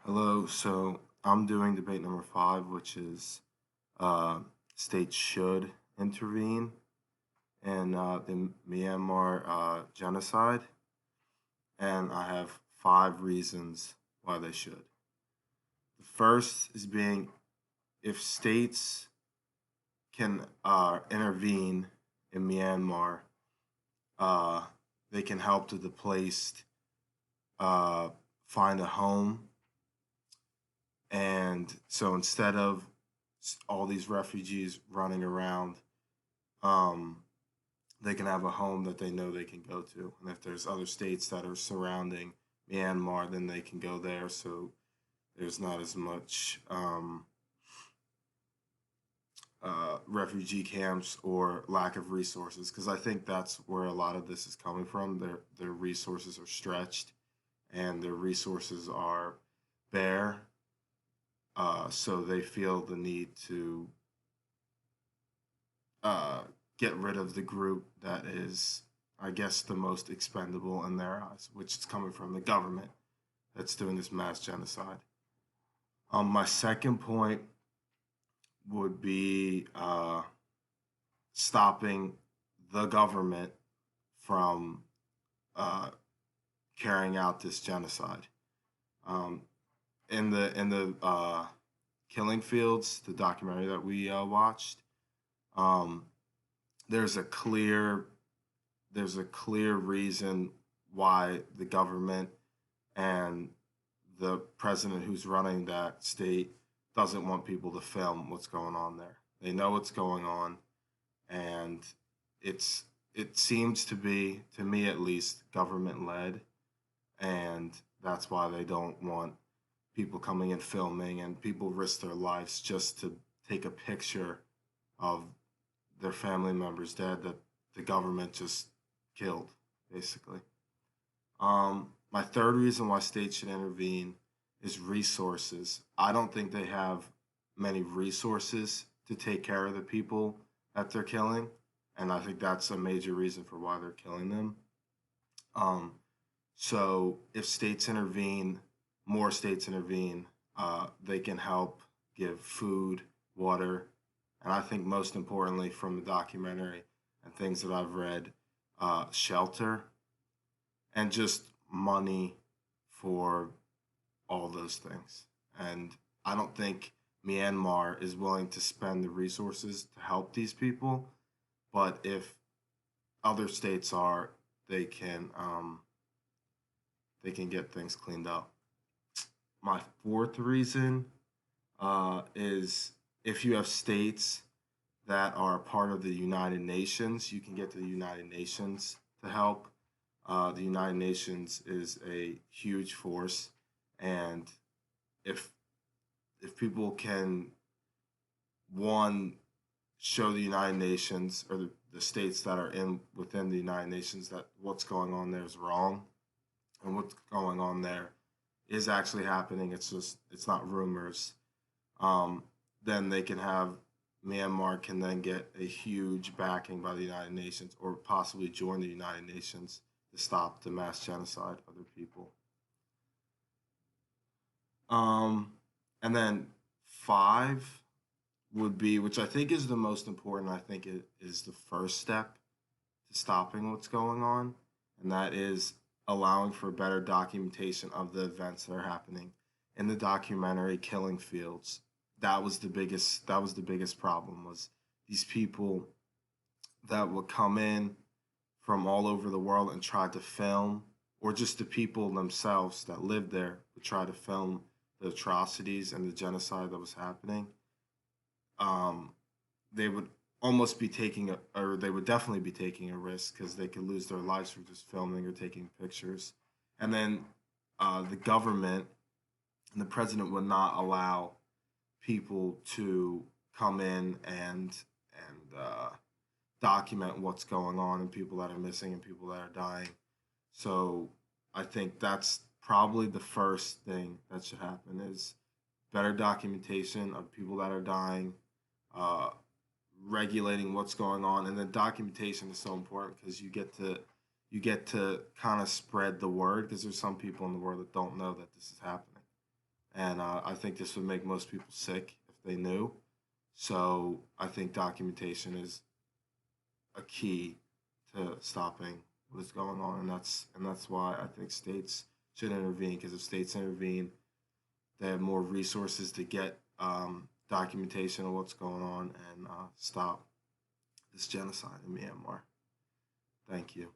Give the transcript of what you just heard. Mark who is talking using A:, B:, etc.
A: Hello, so I'm doing debate number five, which is uh, states should intervene in the Myanmar genocide, and I have five reasons why they should. The first is being if states can intervene in Myanmar, uh, they can help the displaced uh, find a home. And so instead of all these refugees running around, um, they can have a home that they know they can go to. And if there's other states that are surrounding Myanmar, then they can go there. So there's not as much refugee camps or lack of resources. Because I think that's where a lot of this is coming from. Their resources are stretched, and their resources are bare. So they feel the need to uh, get rid of the group that is, I guess, the most expendable in their eyes, which is coming from the government that's doing this mass genocide. My second point would be stopping the government from uh, carrying out this genocide. Um, in the Killing Fields, the documentary that we watched, um, there's a clear there's a clear reason why the government and the president who's running that state doesn't want people to film what's going on there. They know what's going on, and it's it seems to be, to me at least, government led, and that's why they don't want people coming and filming, and people risk their lives just to take a picture of their family members dead that the government just killed, basically. My third reason why states should intervene is resources. I don't think they have many resources to take care of the people that they're killing, and I think that's a major reason for why they're killing them. Um, so if states intervene, more states intervene, they can help give food, water, and I think most importantly from the documentary and things that I've read, shelter and just money for all those things. And I don't think Myanmar is willing to spend the resources to help these people, but if other states are, they can um, they can get things cleaned up. My fourth reason is if you have states that are part of the United Nations, you can get to the United Nations to help. The United Nations is a huge force, and if if people can, one, show the United Nations or the states that are in within the United Nations that what's going on there is wrong, and what's going on there is actually happening. It's just it's not rumors. Um, then they can have Myanmar can then get a huge backing by the United Nations or possibly join the United Nations to stop the mass genocide of their people. Um, and then five would be, which I think is the most important. I think it is the first step to stopping what's going on, and that is allowing for better documentation of the events that are happening in the documentary Killing Fields. That was the biggest problem was these people that would come in from all over the world and try to film, or just the people themselves that lived there would try to film the atrocities and the genocide that was happening. um, they would almost be taking a, or they would definitely be taking a risk because they could lose their lives for just filming or taking pictures. And then the government and the president would not allow people to come in and document what's going on and people that are missing and people that are dying. So I think that's probably the first thing that should happen is better documentation of people that are dying, uh, regulating what's going on, and then documentation is so important because you get to kind of spread the word because there's some people in the world that don't know that this is happening, and I think this would make most people sick if they knew. So I think documentation is a key to stopping what is going on, and that's why I think states should intervene. Because if states intervene, they have more resources to get documentation of what's going on and stop this genocide in Myanmar. Thank you.